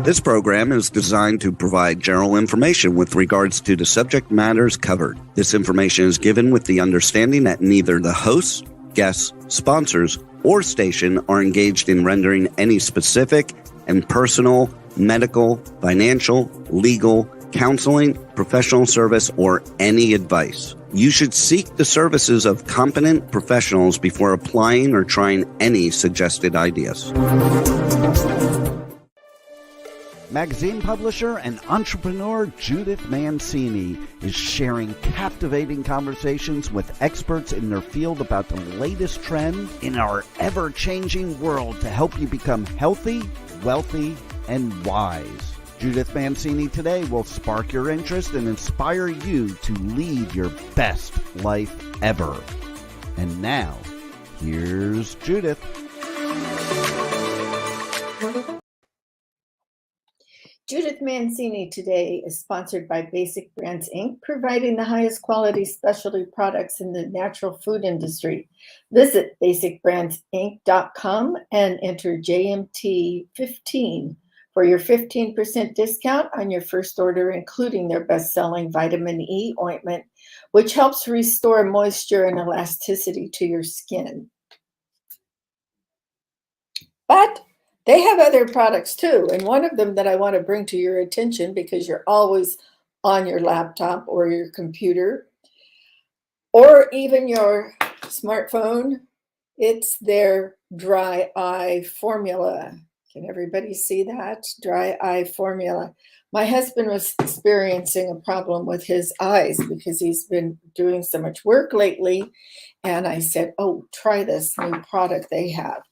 This program is designed to provide general information with regards to the subject matters covered. This information is given with the understanding that neither the hosts, guests, sponsors, or station are engaged in rendering any specific and personal, medical, financial, legal, counseling, professional service, or any advice. You should seek the services of competent professionals before applying or trying any suggested ideas. Magazine publisher and entrepreneur Judith Mancini is sharing captivating conversations with experts in their field about the latest trend in our ever-changing world to help you become healthy, wealthy, and wise. Judith Mancini Today will spark your interest and inspire you to lead your best life ever. And now, here's Judith. Judith Mancini Today is sponsored by Basic Brands, Inc., providing the highest quality specialty products in the natural food industry. Visit basicbrandsinc.com and enter JMT15 for your 15% discount on your first order, including their best-selling vitamin E ointment, which helps restore moisture and elasticity to your skin. But they have other products too, and one of them that I want to bring to your attention, because you're always on your laptop or your computer or even your smartphone, it's their dry eye formula. Can everybody see that? Dry eye formula. My husband was experiencing a problem with his eyes because he's been doing so much work lately, and I said, oh, try this new product they have.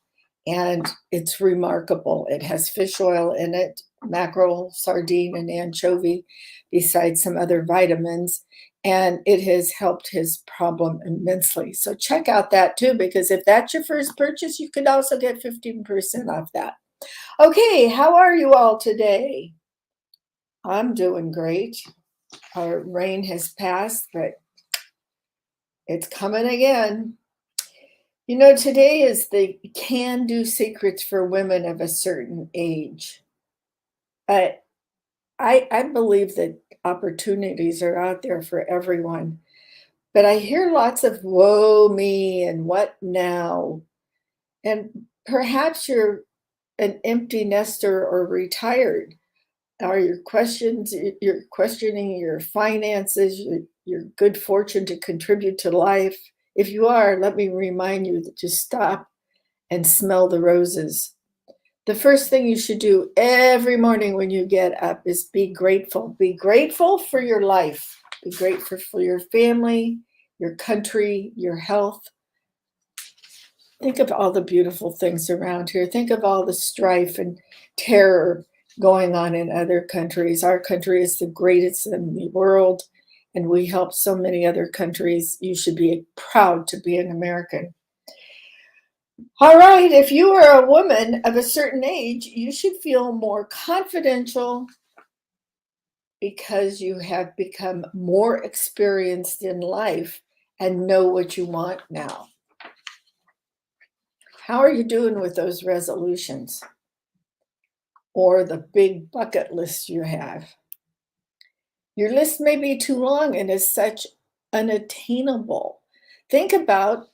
And it's remarkable. It has fish oil in it, mackerel, sardine, and anchovy, besides some other vitamins. And it has helped his problem immensely. So check out that too, because if that's your first purchase, you could also get 15% off that. Okay, how are you all today? I'm doing great. Our rain has passed, but it's coming again. You know, today is the can-do secrets for women of a certain age. I believe that opportunities are out there for everyone, but I hear lots of woe me and what now? And perhaps you're an empty nester or retired. You're questioning your finances, your good fortune to contribute to life. If you are, let me remind you to stop and smell the roses. The first thing you should do every morning when you get up is be grateful. Be grateful for your life. Be grateful for your family, your country, your health. Think of all the beautiful things around here. Think of all the strife and terror going on in other countries. Our country is the greatest in the world, and we help so many other countries. You should be proud to be an American. All right, if you are a woman of a certain age, you should feel more confidential because you have become more experienced in life and know what you want now. How are you doing with those resolutions or the big bucket list you have? Your list may be too long and is such unattainable. Think about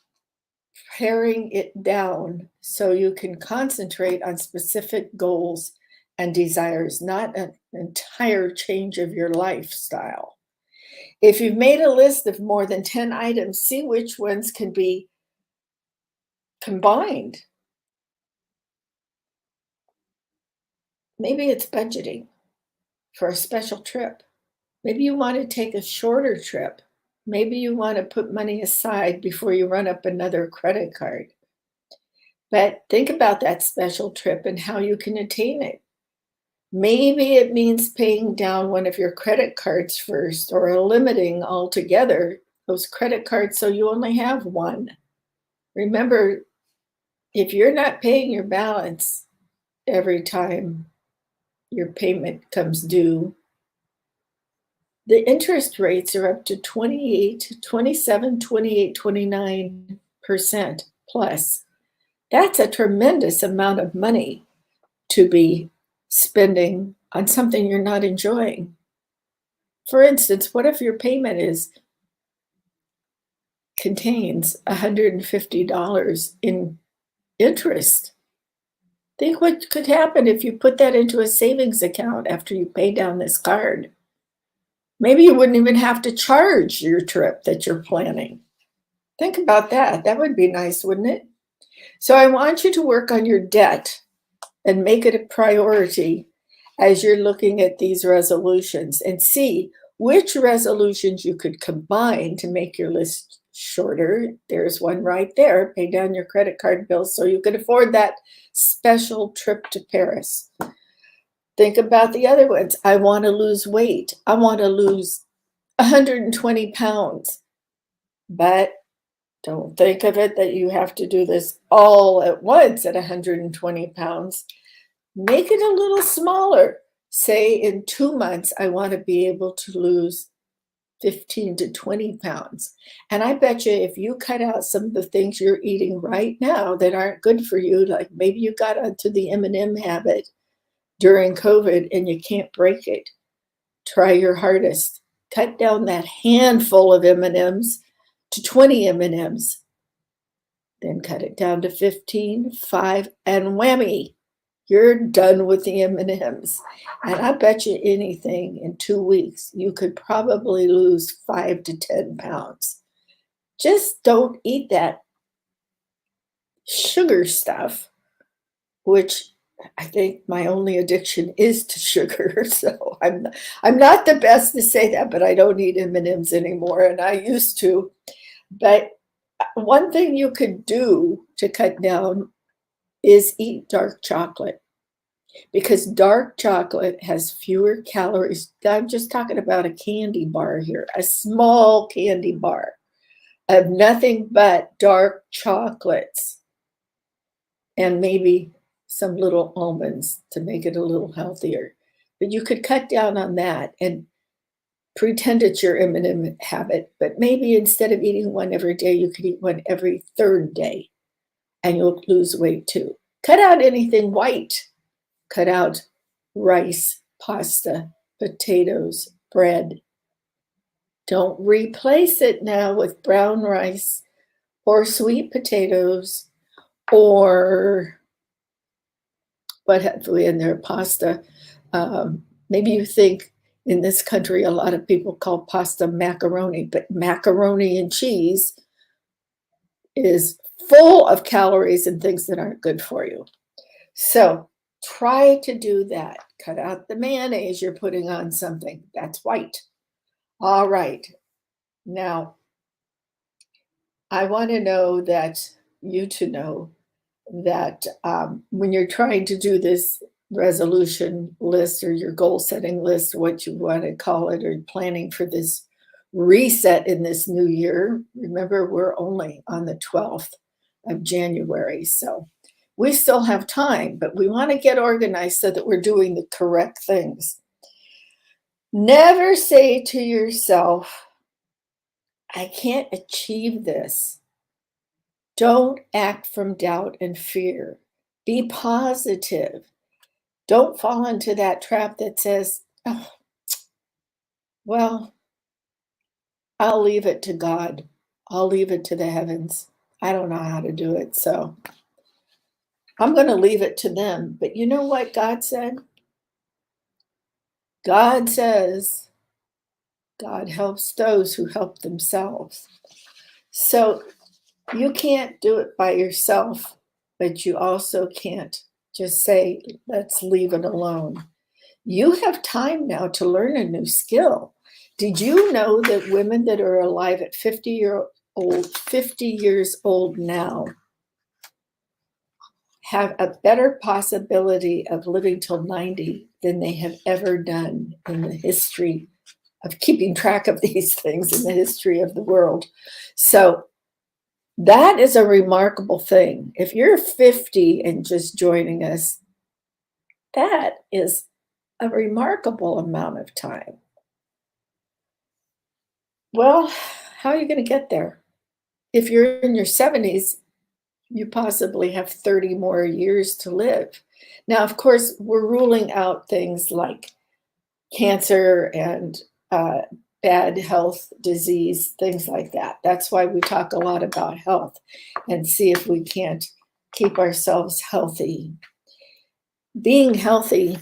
paring it down so you can concentrate on specific goals and desires, not an entire change of your lifestyle. If you've made a list of more than 10 items, see which ones can be combined. Maybe it's budgeting for a special trip. Maybe you want to take a shorter trip. Maybe you want to put money aside before you run up another credit card. But think about that special trip and how you can attain it. Maybe it means paying down one of your credit cards first, or limiting altogether those credit cards so you only have one. Remember, if you're not paying your balance every time your payment comes due, the interest rates are up to 27, 28, 29% plus. That's a tremendous amount of money to be spending on something you're not enjoying. For instance, what if your payment contains $150 in interest? Think what could happen if you put that into a savings account after you pay down this card. Maybe you wouldn't even have to charge your trip that you're planning. Think about that. That would be nice, wouldn't it? So I want you to work on your debt and make it a priority as you're looking at these resolutions, and see which resolutions you could combine to make your list shorter. There's one right there. Pay down your credit card bills so you can afford that special trip to Paris. Think about the other ones. I want to lose weight. I want to lose 120 pounds. But don't think of it that you have to do this all at once at 120 pounds. Make it a little smaller. Say in 2 months, I want to be able to lose 15 to 20 pounds. And I bet you if you cut out some of the things you're eating right now that aren't good for you, like maybe you got onto the M&M habit during COVID and you can't break it, try your hardest. Cut down that handful of M&Ms to 20 M&Ms. Then cut it down to 15, 5, and whammy. You're done with the M&Ms. And I bet you anything in 2 weeks, you could probably lose 5 to 10 pounds. Just don't eat that sugar stuff, which I think my only addiction is to sugar. So I'm not the best to say that, but I don't eat M&Ms anymore, and I used to. But one thing you could do to cut down is eat dark chocolate, because dark chocolate has fewer calories. I'm just talking about a candy bar here, a small candy bar of nothing but dark chocolates and maybe some little almonds to make it a little healthier. But you could cut down on that and pretend it's your M&M habit, but maybe instead of eating one every day, you could eat one every third day and you'll lose weight too. Cut out anything white. Cut out rice, pasta, potatoes, bread. Don't replace it now with brown rice or sweet potatoes or what have we in there, pasta. Maybe you think in this country, a lot of people call pasta macaroni, but macaroni and cheese is full of calories and things that aren't good for you. So try to do that. Cut out the mayonnaise you're putting on something. That's white. All right. Now, I want to know that when you're trying to do this resolution list or your goal setting list, what you want to call it, or planning for this reset in this new year. Remember, we're only on the 12th of January. So we still have time, but we want to get organized so that we're doing the correct things. Never say to yourself, I can't achieve this. Don't act from doubt and fear. Be positive. Don't fall into that trap that says, oh, well, I'll leave it to God. I'll leave it to the heavens. I don't know how to do it, so I'm going to leave it to them. But you know what God said? God says, God helps those who help themselves. So you can't do it by yourself, but you also can't just say, let's leave it alone. You have time now to learn a new skill. Did you know that women that are alive at 50 years old now have a better possibility of living till 90 than they have ever done in the history of keeping track of these things in the history of the world? So that is a remarkable thing. If you're 50 and just joining us, that is a remarkable amount of time. Well, how are you going to get there? If you're in your 70s, you possibly have 30 more years to live. Now, of course, we're ruling out things like cancer and bad health, disease, things like that. That's why we talk a lot about health and see if we can't keep ourselves healthy. Being healthy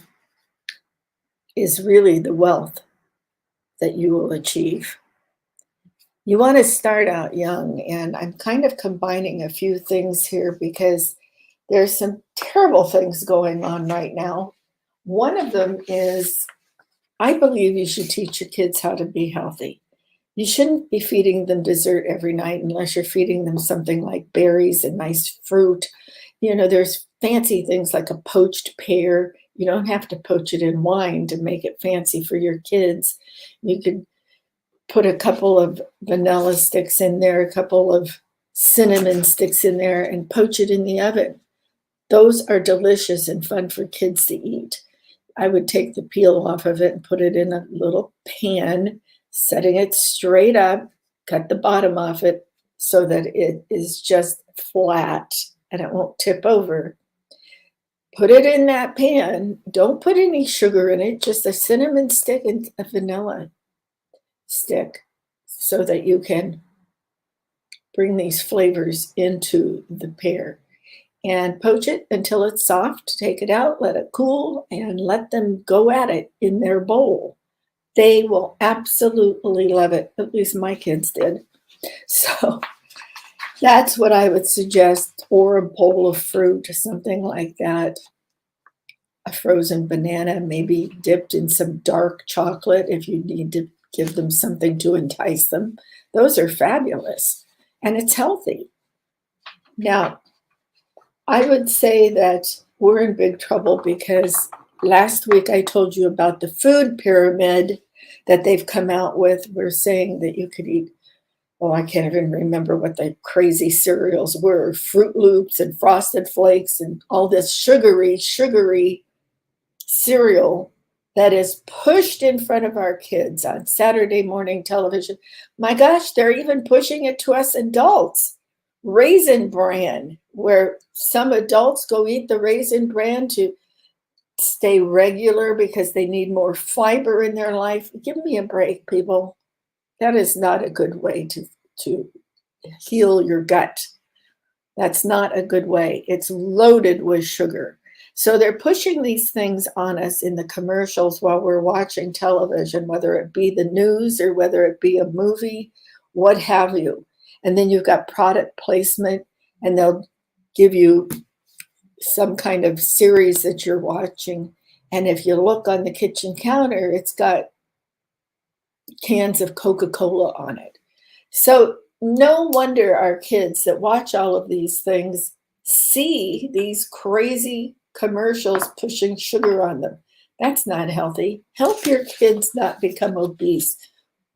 is really the wealth that you will achieve. You want to start out young, and I'm kind of combining a few things here because there's some terrible things going on right now. One of them is I believe you should teach your kids how to be healthy. You shouldn't be feeding them dessert every night unless you're feeding them something like berries and nice fruit. There's fancy things like a poached pear. You don't have to poach it in wine to make it fancy for your kids. You could put a couple of vanilla sticks in there, a couple of cinnamon sticks in there, and poach it in the oven. Those are delicious and fun for kids to eat. I would take the peel off of it and put it in a little pan, setting it straight up, cut the bottom off it so that it is just flat and it won't tip over. Put it in that pan. Don't put any sugar in it, just a cinnamon stick and a vanilla stick so that you can bring these flavors into the pear. And poach it until it's soft. Take it out, let it cool, and let them go at it in their bowl. They will absolutely love it. At least my kids did. So that's what I would suggest, or a bowl of fruit, something like that. A frozen banana, maybe dipped in some dark chocolate if you need to give them something to entice them. Those are fabulous, and it's healthy. Now, I would say that we're in big trouble because last week I told you about the food pyramid that they've come out with. We're saying that you could eat, I can't even remember what the crazy cereals were, Fruit Loops and Frosted Flakes and all this sugary cereal that is pushed in front of our kids on Saturday morning television. My gosh, they're even pushing it to us adults. Raisin Bran, where some adults go eat the Raisin Bran to stay regular because they need more fiber in their life. Give me a break, people. That is not a good way to heal your gut. That's not a good way. It's loaded with sugar. So they're pushing these things on us in the commercials while we're watching television, whether it be the news or whether it be a movie, what have you. And then you've got product placement, and they'll give you some kind of series that you're watching. And if you look on the kitchen counter, it's got cans of Coca-Cola on it. So no wonder our kids that watch all of these things see these crazy commercials pushing sugar on them. That's not healthy. Help your kids not become obese.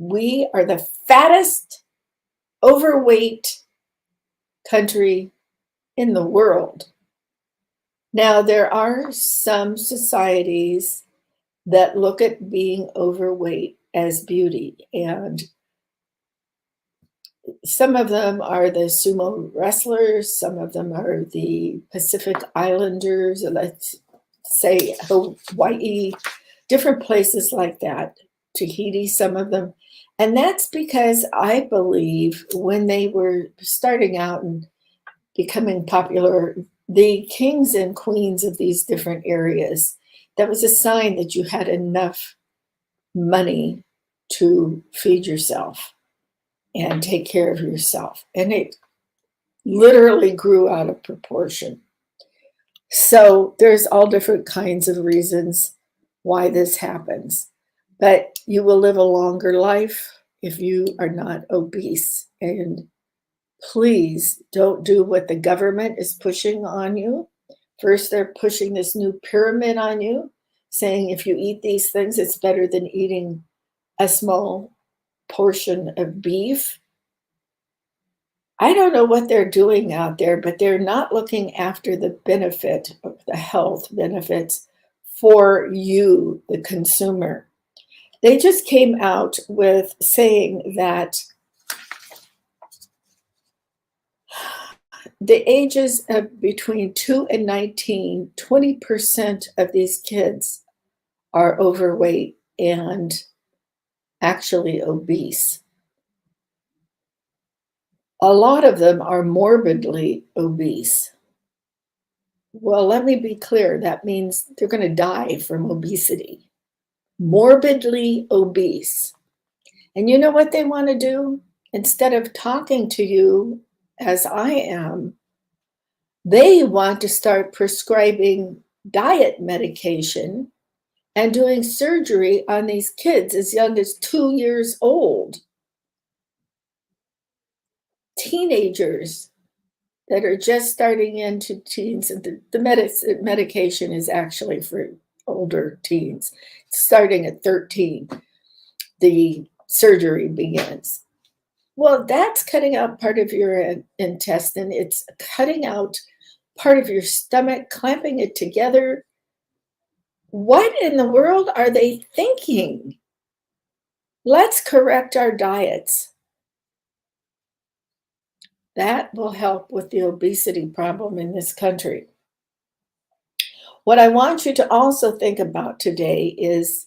We are the fattest, overweight country in the world. Now, there are some societies that look at being overweight as beauty, and some of them are the sumo wrestlers, some of them are the Pacific Islanders, let's say Hawaii, different places like that, Tahiti, some of them. And that's because I believe when they were starting out and becoming popular, the kings and queens of these different areas, that was a sign that you had enough money to feed yourself and take care of yourself. And it literally grew out of proportion. So there's all different kinds of reasons why this happens. But you will live a longer life if you are not obese. And please don't do what the government is pushing on you. First, they're pushing this new pyramid on you, saying if you eat these things, it's better than eating a small portion of beef. I don't know what they're doing out there, but they're not looking after the benefit of the health benefits for you, the consumer. They just came out with saying that the ages of between 2 and 19, 20% of these kids are overweight and actually obese. A lot of them are morbidly obese. Well, let me be clear. That means they're going to die from obesity. Morbidly obese. And you know what they want to do? Instead of talking to you as I am, they want to start prescribing diet medication and doing surgery on these kids as young as 2 years old. Teenagers that are just starting into teens. The medication is actually for older teens. Starting at 13, the surgery begins. Well, that's cutting out part of your intestine. It's cutting out part of your stomach, clamping it together. What in the world are they thinking? Let's correct our diets. That will help with the obesity problem in this country. What I want you to also think about today is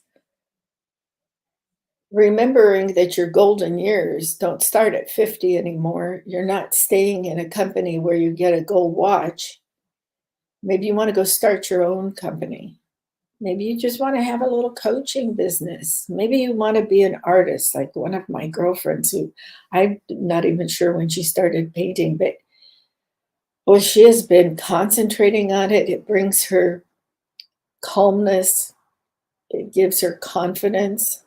remembering that your golden years don't start at 50 anymore. You're not staying in a company where you get a gold watch. Maybe you want to go start your own company. Maybe you just want to have a little coaching business. Maybe you want to be an artist, like one of my girlfriends who I'm not even sure when she started painting, but well, she has been concentrating on it. It brings her calmness. It gives her confidence.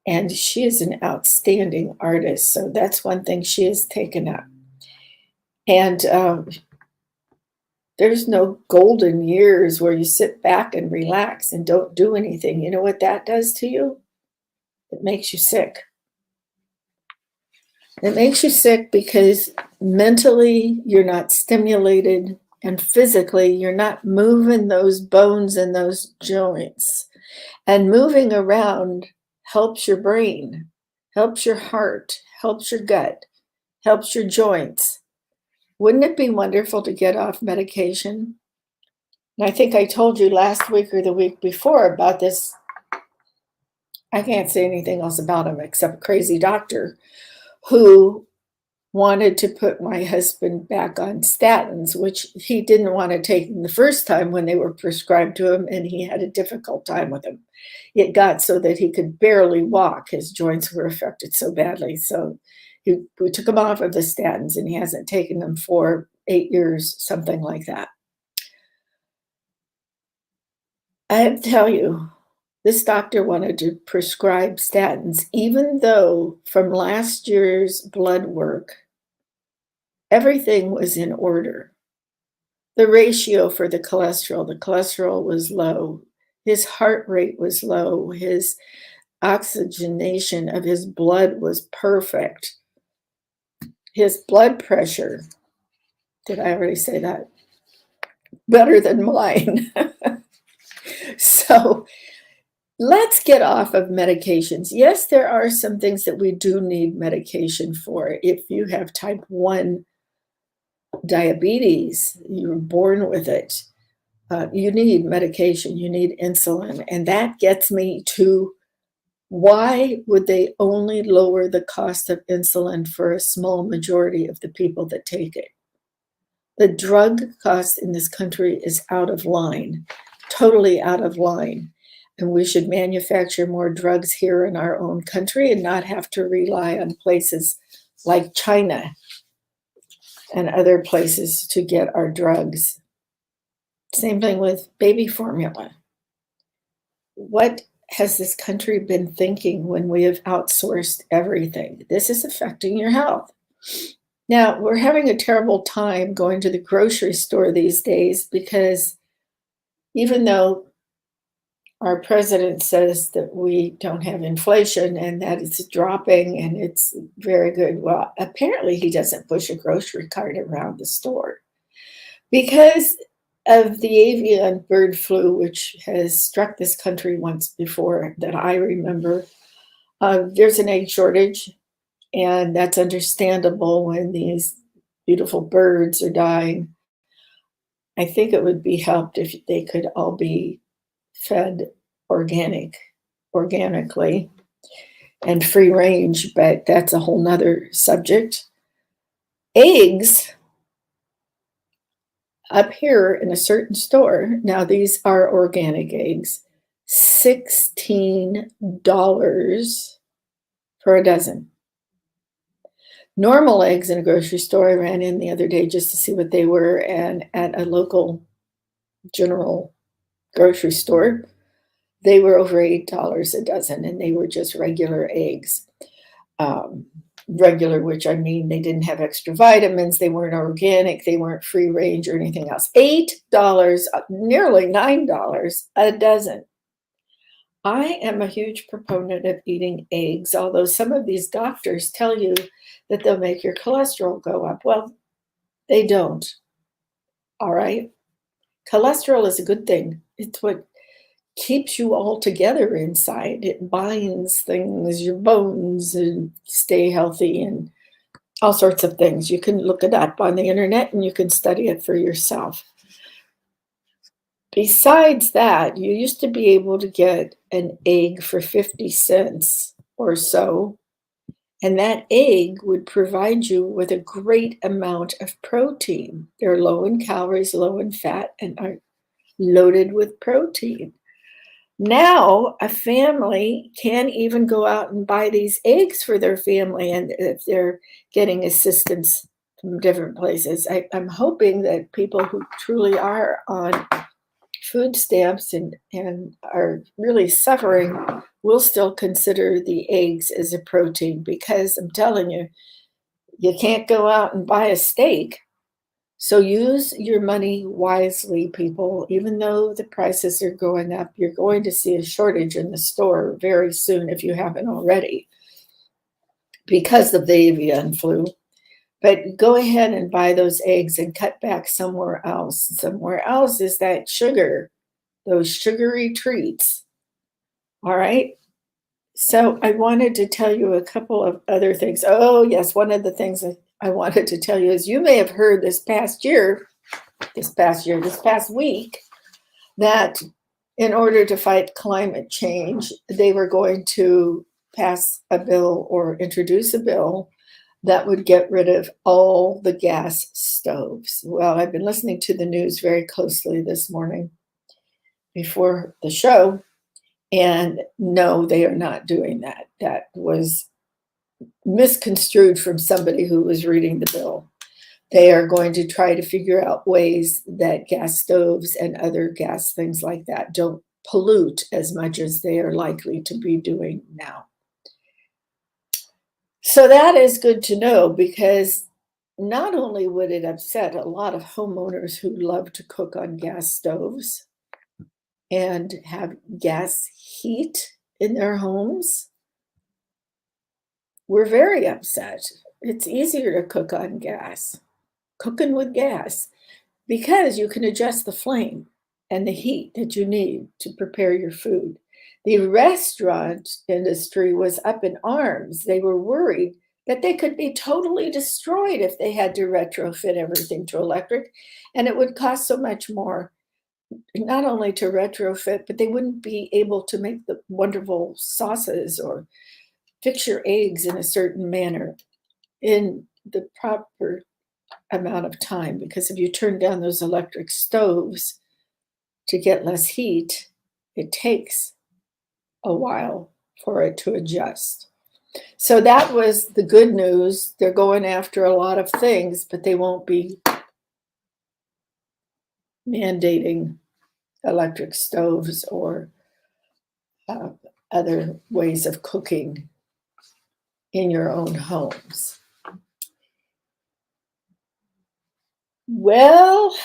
And she is an outstanding artist. So that's one thing she has taken up. And there's no golden years where you sit back and relax and don't do anything. You know what that does to you? It makes you sick. It makes you sick because mentally you're not stimulated and physically you're not moving those bones and those joints. And moving around helps your brain, helps your heart, helps your gut, helps your joints. Wouldn't it be wonderful to get off medication? And I think I told you last week or the week before about this. I can't say anything else about him except a crazy doctor who wanted to put my husband back on statins, which he didn't want to take them the first time when they were prescribed to him, and he had a difficult time with them. It got so that he could barely walk. His joints were affected so badly. So we took him off of the statins, and he hasn't taken them for 8 years, something like that. I tell you, this doctor wanted to prescribe statins, even though from last year's blood work, everything was in order. The ratio for the cholesterol was low. His heart rate was low. His oxygenation of his blood was perfect. His blood pressure, did I already say that? Better than mine. So let's get off of medications. Yes, there are some things that we do need medication for. If you have type 1 diabetes, you were born with it, you need medication, you need insulin. And that gets me to why would they only lower the cost of insulin for a small majority of the people that take it? The drug cost in this country is out of line, totally out of line. And we should manufacture more drugs here in our own country and not have to rely on places like China and other places to get our drugs. Same thing with baby formula. What has this country been thinking when we have outsourced everything? This is affecting your health. Now, we're having a terrible time going to the grocery store these days because even though our president says that we don't have inflation and that it's dropping and it's very good, well, apparently he doesn't push a grocery cart around the store because of the avian bird flu, which has struck this country once before that I remember. There's an egg shortage, and that's understandable when these beautiful birds are dying. I think it would be helped if they could all be fed organically and free range, but that's a whole nother subject. Eggs up here in a certain store, now these are organic eggs, $16 for a dozen. Normal eggs in a grocery store, I ran in the other day just to see what they were, and at a local general grocery store, they were over $8 a dozen, and they were just regular eggs. Regular, which I mean they didn't have extra vitamins, they weren't organic, they weren't free range or anything else. $8, nearly $9 a dozen. I am a huge proponent of eating eggs, although some of these doctors tell you that they'll make your cholesterol go up. Well, they don't. All right. Cholesterol is a good thing. It's what keeps you all together inside. It binds things, your bones, and stay healthy and all sorts of things. You can look it up on the internet and you can study it for yourself. Besides that, you used to be able to get an egg for 50 cents or so, and that egg would provide you with a great amount of protein. They're low in calories, low in fat, and are loaded with protein. Now, a family can even go out and buy these eggs for their family, and if they're getting assistance from different places. I'm hoping that people who truly are on food stamps and are really suffering will still consider the eggs as a protein, because I'm telling you, you can't go out and buy a steak. So use your money wisely, people. Even though the prices are going up, you're going to see a shortage in the store very soon if you haven't already, because of the avian flu. But go ahead and buy those eggs and cut back somewhere else. Somewhere else is that sugar, those sugary treats. All right. So I wanted to tell you a couple of other things. Oh, yes. One of the things I wanted to tell you is, you may have heard this past week, that in order to fight climate change, they were going to pass a bill or introduce a bill that would get rid of all the gas stoves. Well, I've been listening to the news very closely this morning before the show, and no, they are not doing that. That was misconstrued from somebody who was reading the bill. They are going to try to figure out ways that gas stoves and other gas things like that don't pollute as much as they are likely to be doing now. So that is good to know, because not only would it upset a lot of homeowners who love to cook on gas stoves and have gas heat in their homes, we're very upset. It's easier to cook on gas, cooking with gas, because you can adjust the flame and the heat that you need to prepare your food. The restaurant industry was up in arms. They were worried that they could be totally destroyed if they had to retrofit everything to electric, and it would cost so much more, not only to retrofit, but they wouldn't be able to make the wonderful sauces or fix your eggs in a certain manner in the proper amount of time, because if you turn down those electric stoves to get less heat, it takes a while for it to adjust. So that was the good news. They're going after a lot of things, but they won't be mandating electric stoves or other ways of cooking in your own homes. Well,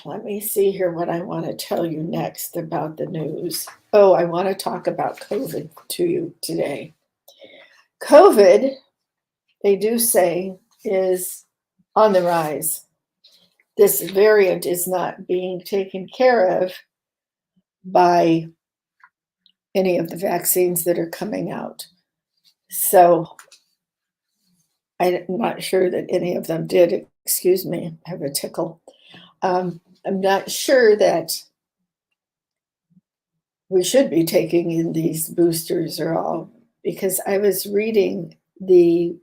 let me see here what I want to tell you next about the news. Oh, I want to talk about COVID to you today. COVID, they do say, is on the rise. This variant is not being taken care of by any of the vaccines that are coming out. So I'm not sure that any of them did. Excuse me, I have a tickle. I'm not sure that we should be taking in these boosters or all, because I was reading the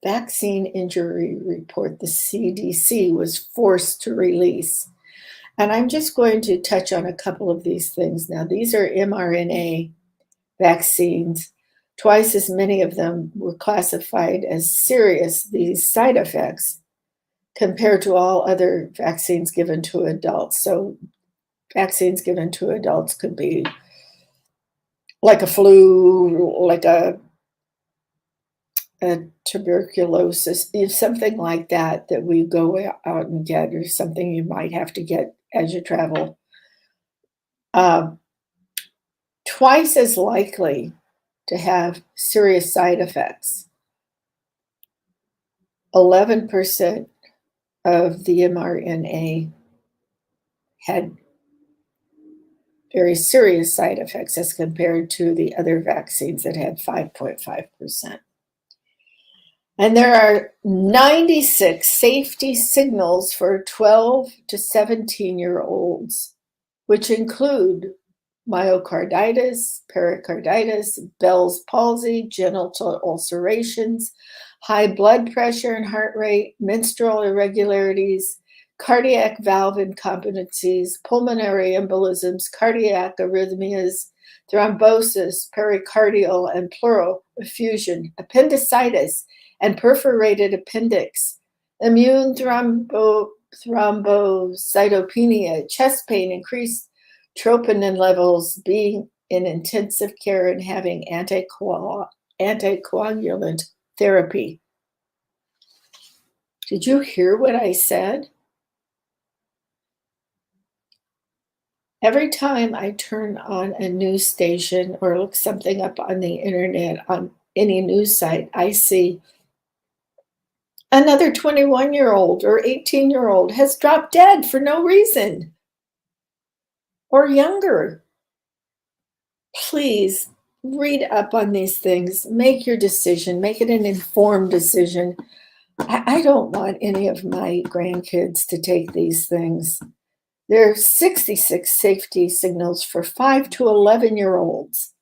vaccine injury report the CDC was forced to release. And I'm just going to touch on a couple of these things now. These are mRNA vaccines. Twice as many of them were classified as serious, these side effects, compared to all other vaccines given to adults. So vaccines given to adults could be like a flu, like a tuberculosis, something like that, that we go out and get, or something you might have to get as you travel. Twice as likely to have serious side effects. 11% of the mRNA had very serious side effects as compared to the other vaccines that had 5.5%. And there are 96 safety signals for 12 to 17-year-olds, which include myocarditis, pericarditis, Bell's palsy, genital ulcerations, high blood pressure and heart rate, menstrual irregularities, cardiac valve incompetencies, pulmonary embolisms, cardiac arrhythmias, thrombosis, pericardial and pleural effusion, appendicitis, and perforated appendix, immune thrombocytopenia, chest pain, increased troponin levels, being in intensive care and having anticoagulant therapy. Did you hear what I said? Every time I turn on a news station or look something up on the internet, on any news site, I see another 21-year-old or 18-year-old has dropped dead for no reason, or younger. Please read up on these things. Make your decision. Make it an informed decision. I don't want any of my grandkids to take these things. There are 66 safety signals for 5 to 11-year-olds.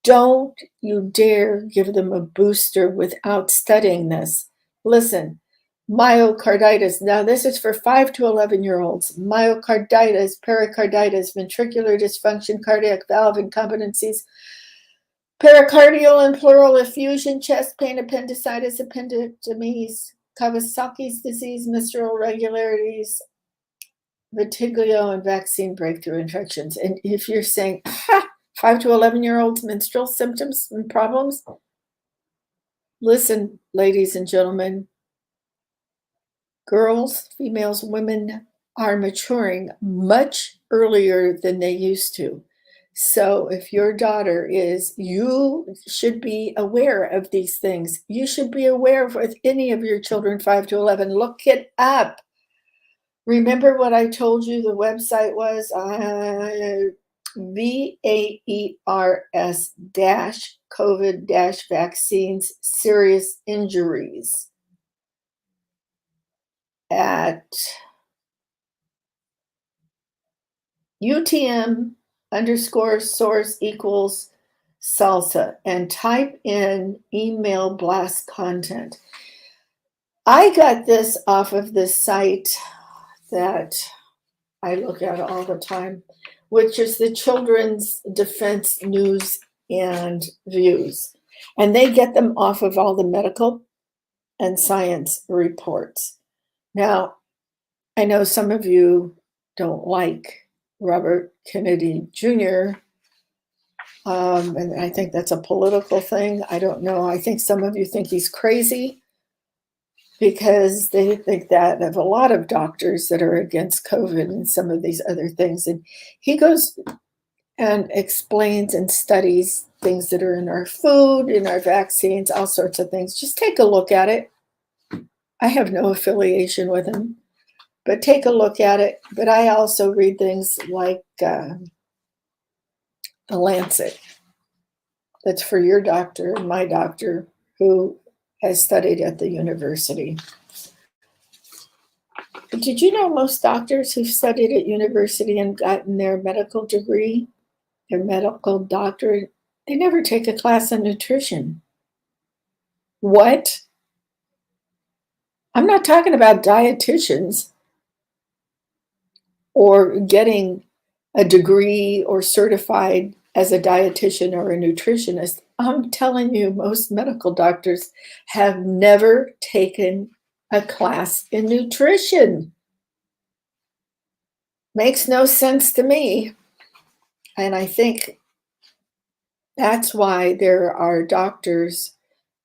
Don't you dare give them a booster without studying this. Listen, myocarditis. Now, this is for 5 to 11-year-olds. Myocarditis, pericarditis, ventricular dysfunction, cardiac valve incompetencies, pericardial and pleural effusion, chest pain, appendicitis, appendectomies, Kawasaki's disease, menstrual irregularities, vitiglio, and vaccine breakthrough infections. And if you're saying, 5 to 11-year-olds menstrual symptoms and problems, listen, ladies and gentlemen, girls, females, women are maturing much earlier than they used to. So if your daughter is, you should be aware of these things. You should be aware of with any of your children, 5 to 11. Look it up. Remember what I told you the website was? VAERS-COVID-vaccines serious injuries at UTM_source equals salsa, and type in email blast content. I got this off of this site that I look at all the time, which is the Children's Defense News and Views. And they get them off of all the medical and science reports. Now, I know some of you don't like Robert Kennedy Jr., and I think that's a political thing. I don't know. I think some of you think he's crazy, because they think that of a lot of doctors that are against COVID and some of these other things. And he goes and explains and studies things that are in our food, in our vaccines, all sorts of things. Just take a look at it. I have no affiliation with him, but take a look at it. But I also read things like The Lancet. That's for your doctor and my doctor, who has studied at the university. But did you know most doctors who've studied at university and gotten their medical degree, their medical doctorate, they never take a class on nutrition? What? I'm not talking about dietitians or getting a degree or certified as a dietitian or a nutritionist. I'm telling you, most medical doctors have never taken a class in nutrition. Makes no sense to me. And I think that's why there are doctors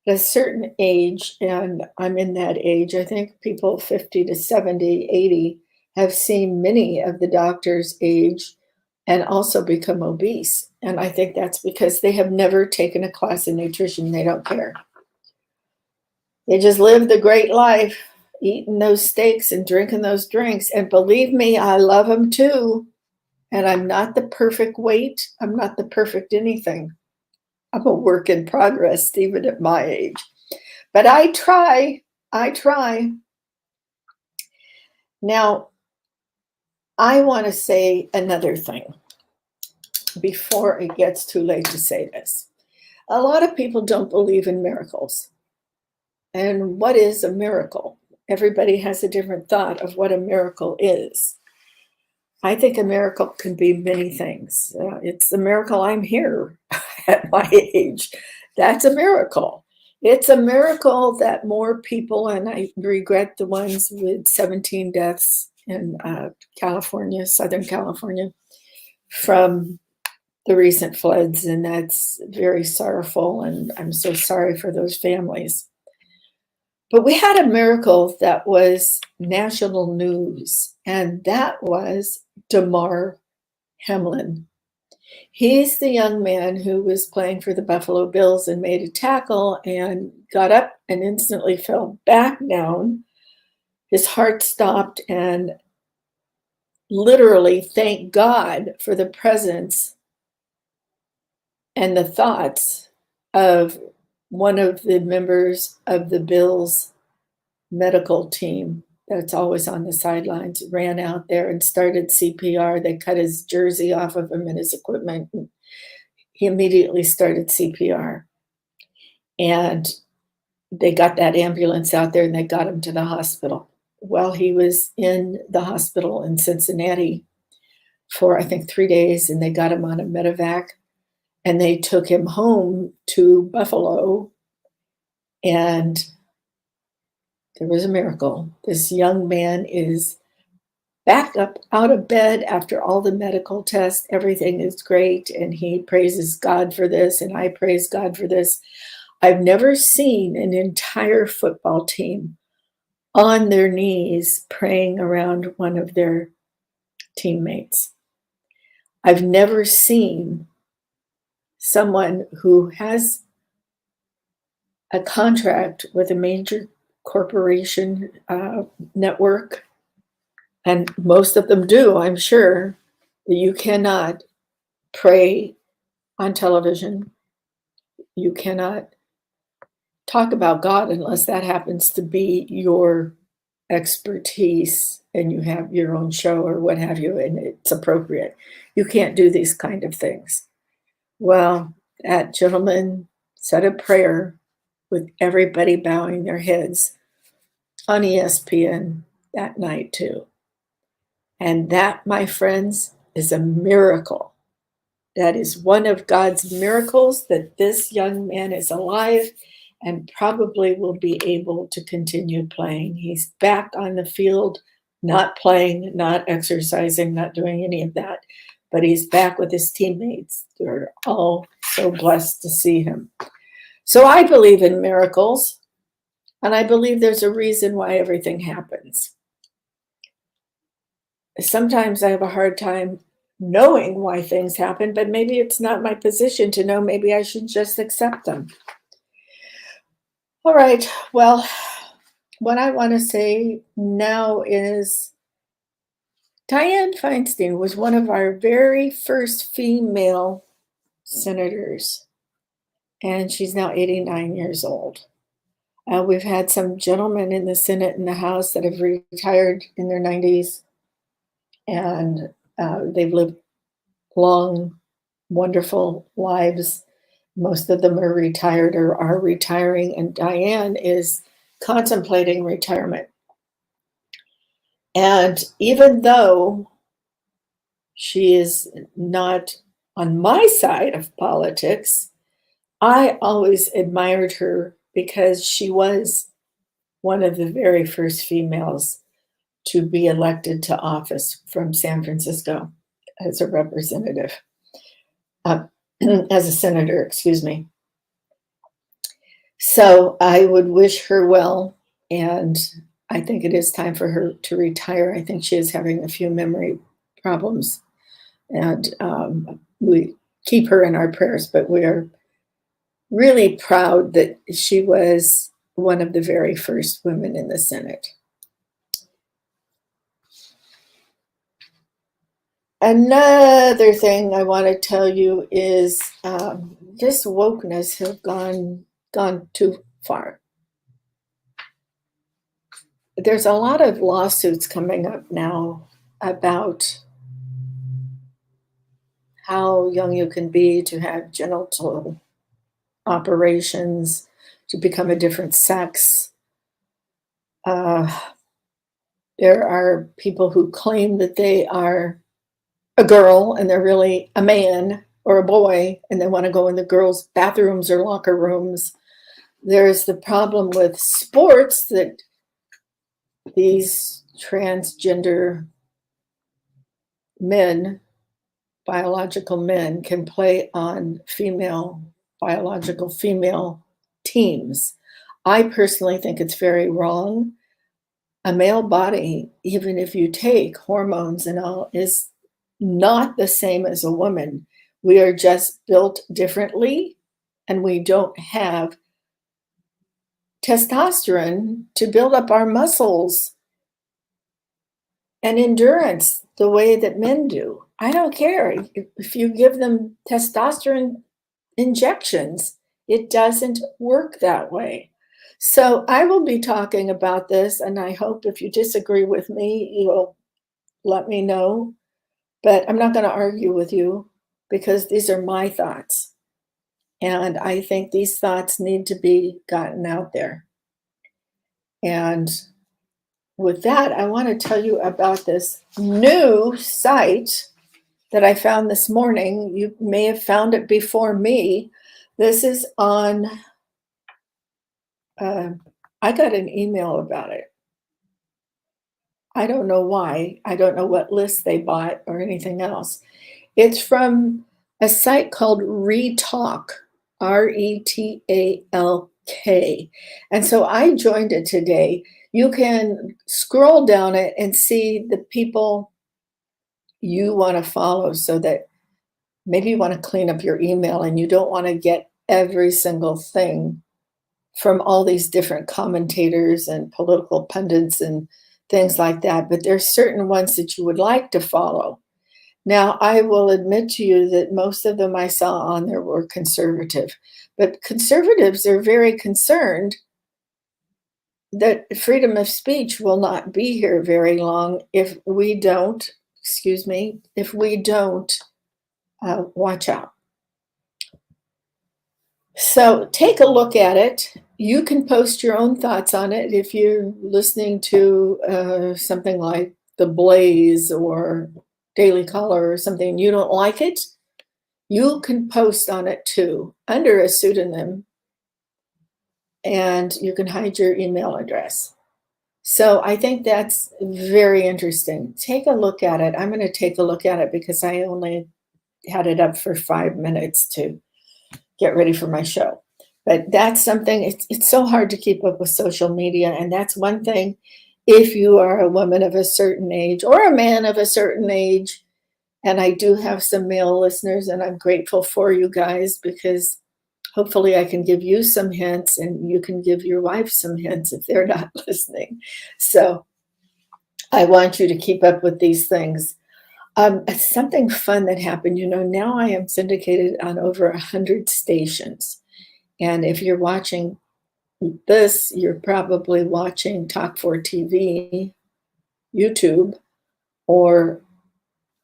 at a certain age, and I'm in that age. I think people 50 to 70, 80 have seen many of the doctors age and also become obese. And I think that's because they have never taken a class in nutrition. They don't care. They just live the great life, eating those steaks and drinking those drinks. And believe me, I love them too. And I'm not the perfect weight. I'm not the perfect anything. I'm a work in progress, even at my age. But I try. Now, I want to say another thing before it gets too late to say this. A lot of people don't believe in miracles. And what is a miracle? Everybody has a different thought of what a miracle is. I think a miracle can be many things. It's a miracle I'm here at my age. That's a miracle. It's a miracle that more people, and I regret the ones with 17 deaths in California, Southern California, from the recent floods, and that's very sorrowful, and I'm so sorry for those families. But we had a miracle that was national news, and that was Damar Hamlin. He's the young man who was playing for the Buffalo Bills and made a tackle and got up and instantly fell back down. His heart stopped, and literally, thank God for the presence and the thoughts of one of the members of the Bills medical team that's always on the sidelines, ran out there and started CPR. They cut his jersey off of him and his equipment. And he immediately started CPR. And they got that ambulance out there and they got him to the hospital. Well, he was in the hospital in Cincinnati for, I think, 3 days, and they got him on a medevac. And they took him home to Buffalo, and there was a miracle. This young man is back up out of bed after all the medical tests. Everything is great, and he praises God for this, and I praise God for this. I've never seen an entire football team on their knees praying around one of their teammates. I've never seen someone who has a contract with a major corporation network, and most of them do, I'm sure, that you cannot pray on television. You cannot talk about God unless that happens to be your expertise and you have your own show or what have you, and it's appropriate. You can't do these kind of things. Well, that gentleman said a prayer with everybody bowing their heads on ESPN that night too. And that, my friends, is a miracle. That is one of God's miracles, that this young man is alive and probably will be able to continue playing. He's back on the field, not playing, not exercising, not doing any of that, but he's back with his teammates. They're all so blessed to see him. So I believe in miracles, and I believe there's a reason why everything happens. Sometimes I have a hard time knowing why things happen, but maybe it's not my position to know. Maybe I should just accept them. All right, well, what I want to say now is Dianne Feinstein was one of our very first female senators, and she's now 89 years old. We've had some gentlemen in the Senate and the House that have retired in their 90s, and they've lived long, wonderful lives. Most of them are retired or are retiring, and Diane is contemplating retirement. And even though she is not on my side of politics, I always admired her because she was one of the very first females to be elected to office from San Francisco as a representative, as a senator, excuse me. So I would wish her well, and I think it is time for her to retire. I think she is having a few memory problems, and we keep her in our prayers, but we are really proud that she was one of the very first women in the Senate. Another thing I want to tell you is this wokeness has gone too far. There's a lot of lawsuits coming up now about how young you can be to have genital operations, to become a different sex. There are people who claim that they are a girl and they're really a man or a boy, and they want to go in the girls' bathrooms or locker rooms. There's the problem with sports that these transgender men, biological men, can play on biological female teams. I personally think it's very wrong. A male body, even if you take hormones and all, is not the same as a woman. We are just built differently, and we don't have testosterone to build up our muscles and endurance the way that men do. I don't care if you give them testosterone injections, it doesn't work that way. So I will be talking about this, and I hope if you disagree with me, you'll let me know. But I'm not going to argue with you because these are my thoughts. And I think these thoughts need to be gotten out there. And with that, I want to tell you about this new site that I found this morning. You may have found it before me. This is on, I got an email about it. I don't know why. I don't know what list they bought or anything else. It's from a site called Retalk, Retalk. And so I joined it today. You can scroll down it and see the people you want to follow, so that maybe you want to clean up your email and you don't want to get every single thing from all these different commentators and political pundits and things like that. But there's certain ones that you would like to follow. Now, I will admit to you that most of them I saw on there were conservative, but conservatives are very concerned that freedom of speech will not be here very long if we don't, watch out. So take a look at it. You can post your own thoughts on it. If you're listening to something like The Blaze or Daily Caller or something, you don't like it, you can post on it too under a pseudonym, and you can hide your email address. So I think that's very interesting. Take a look at it. I'm going to take a look at it because I only had it up for 5 minutes to get ready for my show. But that's something, it's so hard to keep up with social media. And that's one thing, if you are a woman of a certain age or a man of a certain age, and I do have some male listeners, and I'm grateful for you guys, because hopefully I can give you some hints and you can give your wife some hints if they're not listening. So I want you to keep up with these things. Something fun that happened, now I am syndicated on over 100 stations. And if you're watching this, you're probably watching Talk 4 TV, YouTube, or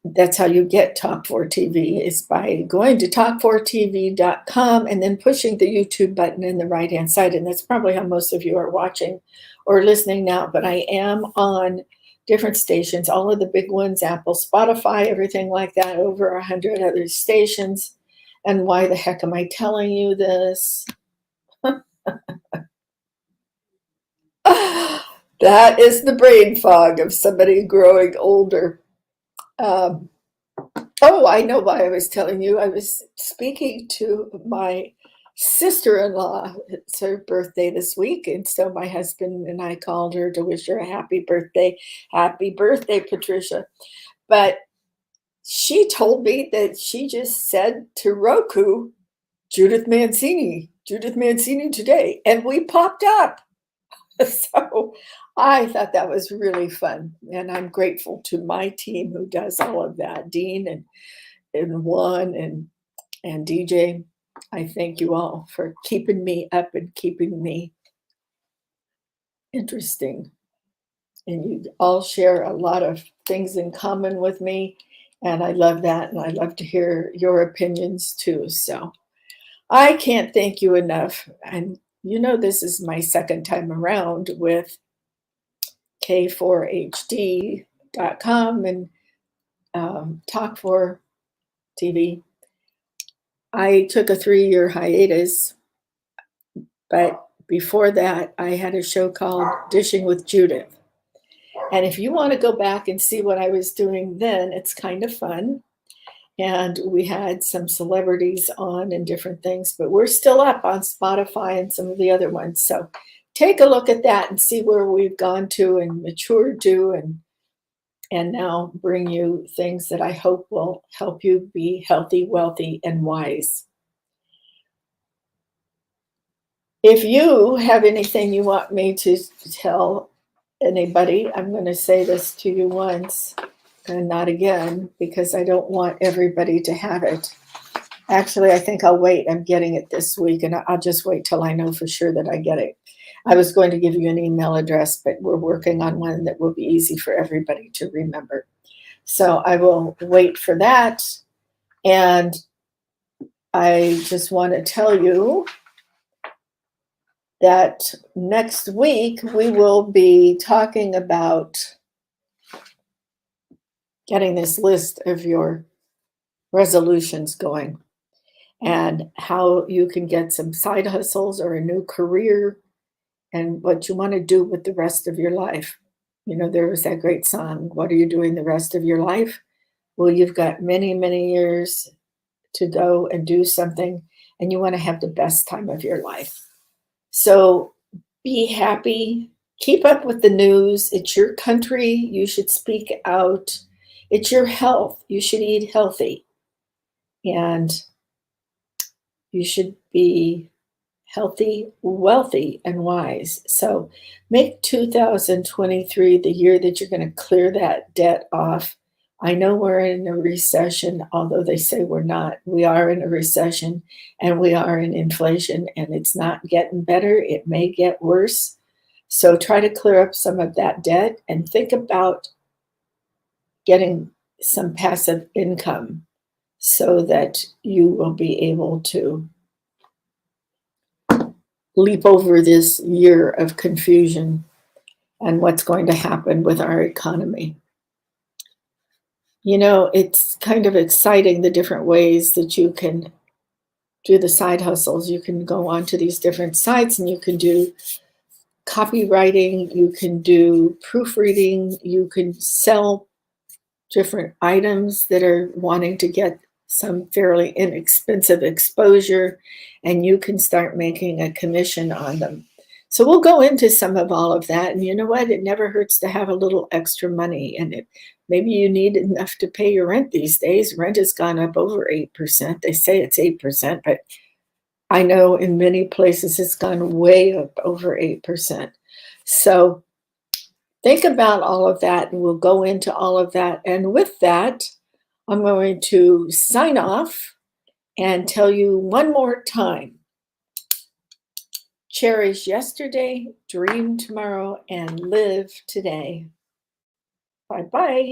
that's how you get Talk 4 TV, is by going to talk4tv.com and then pushing the YouTube button in the right-hand side. And that's probably how most of you are watching or listening now. But I am on different stations, all of the big ones, Apple, Spotify, everything like that, over 100 other stations. And why the heck am I telling you this? That is the brain fog of somebody growing older. Um, oh, I know why I was telling you. I was speaking to my sister-in-law. It's her birthday this week, and so my husband and I called her to wish her a happy birthday. Happy birthday, Patricia. But she told me that she just said to Roku, Judith Mancini Today, and we popped up. So I thought that was really fun, and I'm grateful to my team who does all of that, Dean and Juan and DJ. I thank you all for keeping me up and keeping me interesting. And you all share a lot of things in common with me, and I love that, and I love to hear your opinions too. So I can't thank you enough. And this is my second time around with K4HD.com and Talk 4 TV. I took a 3-year hiatus, but before that, I had a show called Dishing with Judith. And if you want to go back and see what I was doing then, it's kind of fun. And we had some celebrities on and different things, but we're still up on Spotify and some of the other ones. So take a look at that and see where we've gone to and matured to, and now bring you things that I hope will help you be healthy, wealthy, and wise. If you have anything you want me to tell anybody, I'm going to say this to you once and not again, because I don't want everybody to have it. Actually, I think I'll wait. I'm getting it this week, and I'll just wait till I know for sure that I get it. I was going to give you an email address, but we're working on one that will be easy for everybody to remember. So I will wait for that. And I just want to tell you that next week we will be talking about getting this list of your resolutions going and how you can get some side hustles or a new career and what you want to do with the rest of your life. There was that great song, What Are You Doing the Rest of Your Life? Well, you've got many, many years to go and do something, and you want to have the best time of your life. So be happy, keep up with the news. It's your country, you should speak out. It's your health, you should eat healthy. And you should be healthy, wealthy, and wise. So make 2023 the year that you're going to clear that debt off. I know we're in a recession, although they say we're not. We are in a recession, and we are in inflation, and it's not getting better. It may get worse. So try to clear up some of that debt and think about getting some passive income so that you will be able to leap over this year of confusion and what's going to happen with our economy. It's kind of exciting, the different ways that you can do the side hustles. You can go onto these different sites and you can do copywriting, you can do proofreading, you can sell different items that are wanting to get some fairly inexpensive exposure, and you can start making a commission on them. So we'll go into some of all of that. And you know what? It never hurts to have a little extra money. And maybe you need enough to pay your rent these days. Rent has gone up over 8%. They say it's 8%, but I know in many places it's gone way up over 8%. So think about all of that, and we'll go into all of that. And with that, I'm going to sign off and tell you one more time. cherish yesterday, dream tomorrow, and live today. Bye-bye.